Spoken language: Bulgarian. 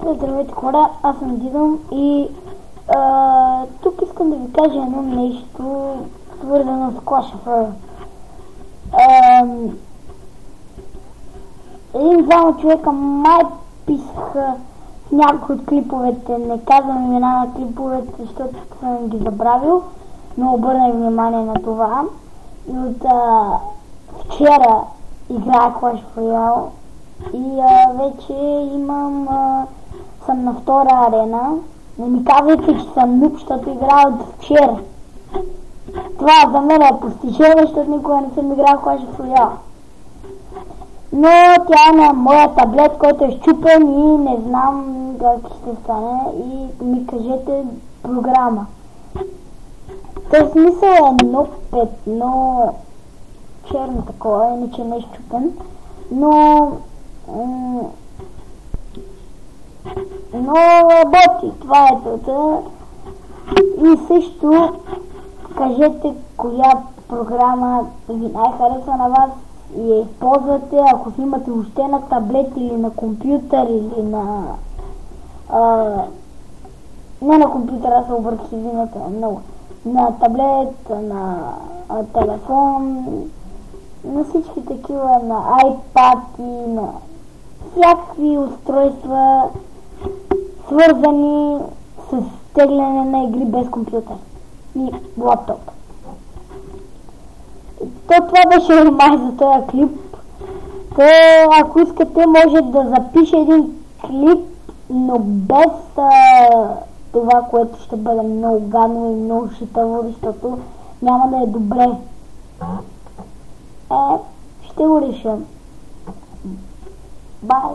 Здравейте хора, аз съм Дидон и тук искам да ви кажа едно нещо свързано с Clash of Royale. Един-двама човека май писаха в някои от клиповете, не казвам имена на клиповете, защото съм ги забравил, но обърнах внимание на това. И от вчера играя Clash of Royale и вече съм на втора арена. Не ми казвайте, че съм нуб, защото играя от вчера. Това за мен е постижение, защото никога не съм играл Clash of Royale. Но тя е на моя таблет, който е счупен и не знам как ще стане. И ми кажете програма. В смисъл е много петно черно такова, иначе не е счупен. Но работи, това е целта. И също кажете коя програма ви най-харесва на вас и я използвате, ако имате въобще на таблет или на компютър или на не на компютъра, се обърках, извинете много, на таблет, на телефон, на всички такива, на iPad и на всякакви устройства, свързани с тегляне на игри без компютър и лаптоп. Това беше май за този клип. Ако искате, може да запиша един клип, но без това, което ще бъде много гадно и много шитаво, защото няма да е добре. Ще го реша. Бай!